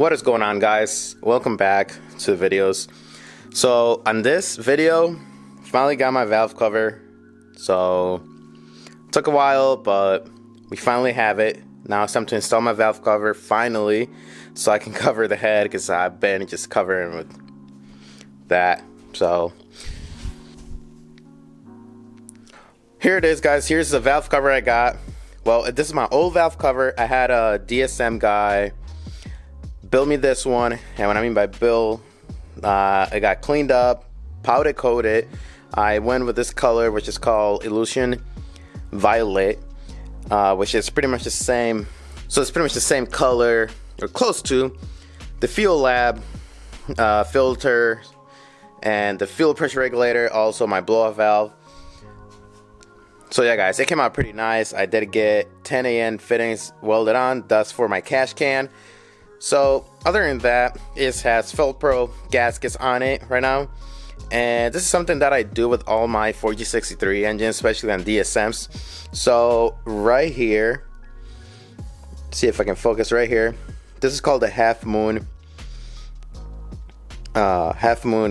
What is going on, guys? Welcome back to the videos. So on this video, finally got my valve cover. So took a while, but we finally have it. Now it's time to install my valve cover finally, so I can cover the head, because I've been just covering with that. So here it is, guys. Here's the valve cover I got. Well, this is my old valve cover. I had a DSM guy build me this one, and what I mean by build, it got cleaned up, powder coated. I went with this color, which is called Illusion Violet, which is pretty much the same. So it's pretty much the same color, or close to, the Fuel Lab filter and the fuel pressure regulator, also my blow-off valve. So yeah, guys, it came out pretty nice. I did get 10 AN fittings welded on. That's for my cash can. So other than that, it has Velcro gaskets on it right now, and this is something that I do with all my 4G63 engines, especially on DSMs. So right here, see if I can focus right here. This is called the half moon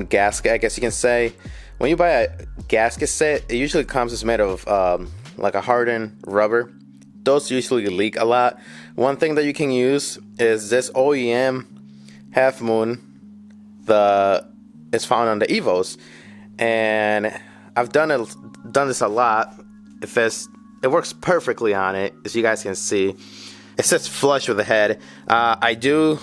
gasket, I guess you can say. When you buy a gasket set, it usually comes as made of like a hardened rubber. Those usually leak a lot. One thing that you can use is this OEM half moon. It's found on the Evos, and I've done this a lot. It works perfectly on it, as you guys can see. It sits flush with the head. I do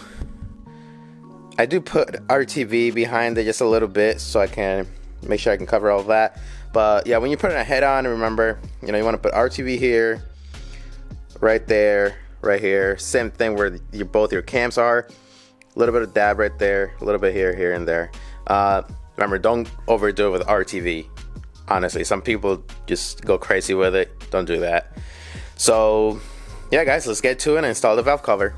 put RTV behind it just a little bit, so I can make sure I can cover all of that. But yeah, when you put a head on, remember, you want to put RTV here, right there, right here. Same thing where both your cams are. A little bit of dab right there, a little bit here and there. Remember, don't overdo it with RTV. Honestly, some people just go crazy with it. Don't do that. So yeah, guys, let's get to it and install the valve cover.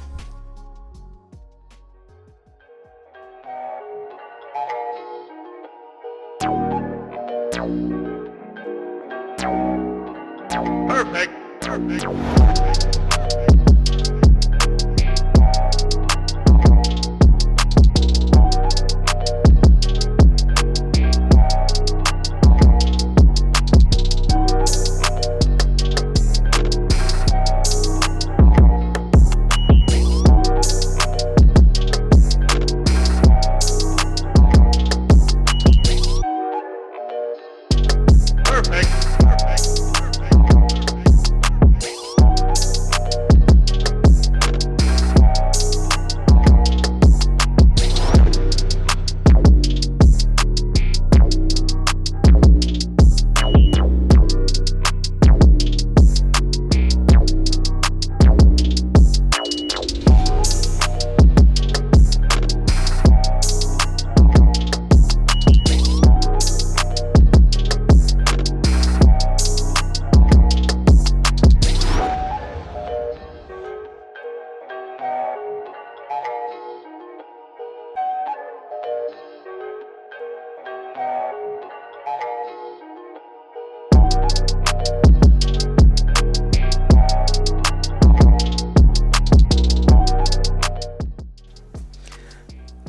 Perfect.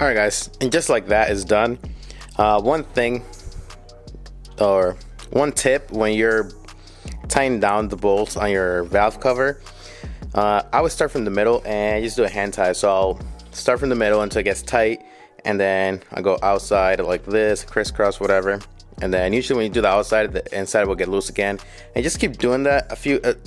Alright, guys, and just like that is done. One thing, or one tip, when you're tightening down the bolts on your valve cover, I would start from the middle and just do a hand tie. So I'll start from the middle until it gets tight, and then I go outside like this, crisscross, whatever. And then usually when you do the outside, the inside will get loose again. And just keep doing that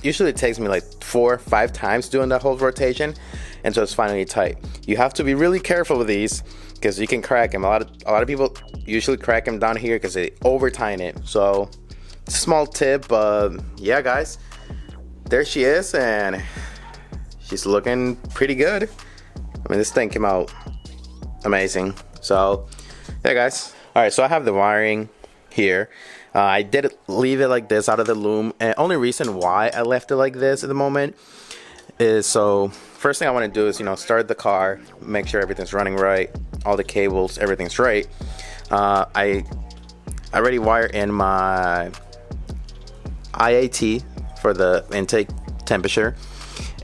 usually it takes me like 4 or 5 times doing that whole rotation until it's finally tight. You have to be really careful with these, because you can crack them. A lot of people usually crack them down here because they over tighten it. So small tip, yeah, guys, there she is, and she's looking pretty good. I mean, this thing came out amazing. So yeah, guys. All right, so I have the wiring here. I did leave it like this out of the loom, and only reason why I left it like this at the moment is, so first thing I want to do is start the car, make sure everything's running right, all the cables, everything's right. I already wired in my IAT for the intake temperature,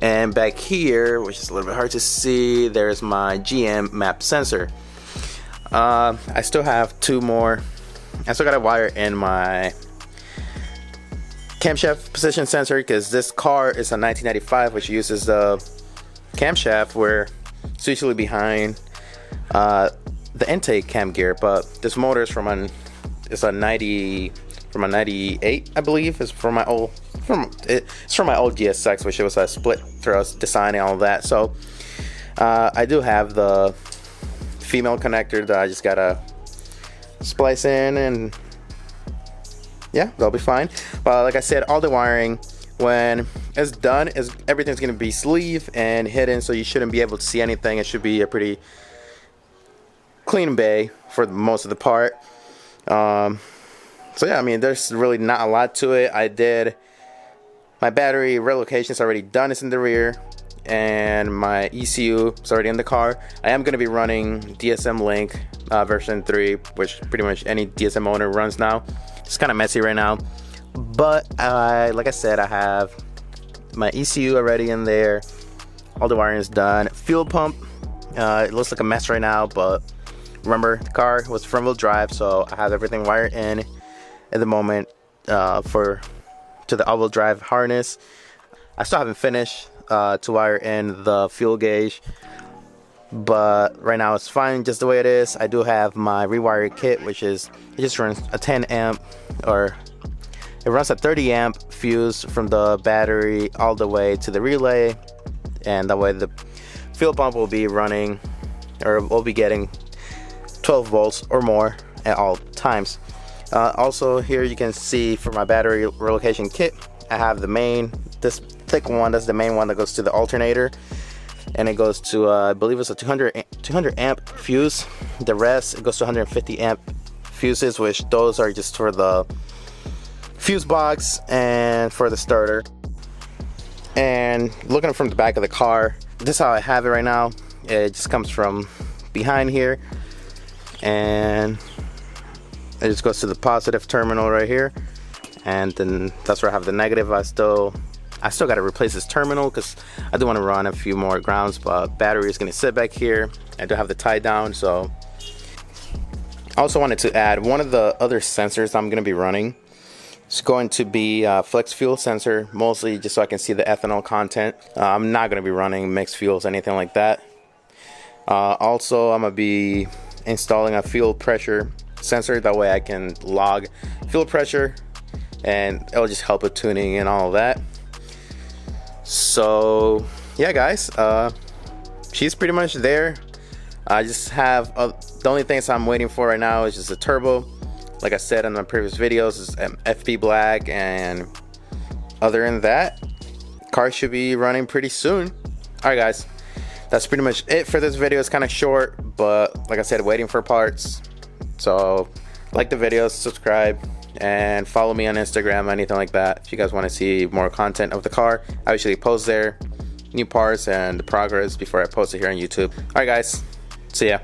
And back here, which is a little bit hard to see, there's my GM map sensor. I still have two more. I still gotta wire in my camshaft position sensor, because this car is a 1995, which uses the camshaft where it's usually behind the intake cam gear, but this motor is from a 98, I believe. It's from my old GSX, which it was a split thrust design and all of that. So I do have the female connector that I just gotta splice in, and yeah, they'll be fine. But like I said, all the wiring, when it's done, everything's gonna be sleeve and hidden, so you shouldn't be able to see anything. It should be a pretty clean bay for most of the part. So yeah, I mean, there's really not a lot to it. My battery relocation is already done. It's in the rear, and my ECU is already in the car. I am going to be running DSM Link version 3, which pretty much any DSM owner runs now. It's kind of messy right now, but like I said, I have my ECU already in there. All the wiring is done. Fuel pump, it looks like a mess right now, but remember, the car was front wheel drive, so I have everything wired in at the moment to the all-wheel drive harness. I still haven't finished to wire in the fuel gauge, but right now it's fine just the way it is. I do have my rewired kit, which is, it just runs a 10 amp, or it runs a 30 amp fuse from the battery all the way to the relay, and that way the fuel pump will be running, or we'll be getting 12 volts or more at all times. Also here you can see for my battery relocation kit, I have the main, this thick one, that's the main one that goes to the alternator, and it goes to I believe it's a 200 amp fuse. The rest, it goes to 150 amp fuses, which those are just for the fuse box and for the starter. And looking from the back of the car, this is how I have it right now. It just comes from behind here, and it just goes to the positive terminal right here, and then that's where I have the negative. I still got to replace this terminal because I do want to run a few more grounds, but battery is going to sit back here. I do have the tie down. So I also wanted to add one of the other sensors I'm going to be running. It's going to be a flex fuel sensor, mostly just so I can see the ethanol content. I'm not going to be running mixed fuels, anything like that. Also, I'm going to be installing a fuel pressure sensor, that way I can log fuel pressure, and it'll just help with tuning and all of that. So yeah guys, she's pretty much there. I just have the only things I'm waiting for right now is just a turbo. Like I said in my previous videos, is FP black, and other than that, car should be running pretty soon. Alright guys, that's pretty much it for this video. It's kind of short, but like I said, waiting for parts. So like the videos, subscribe, and follow me on Instagram, anything like that. If you guys want to see more content of the car, I usually post there new parts and the progress before I post it here on YouTube. Alright guys, see ya.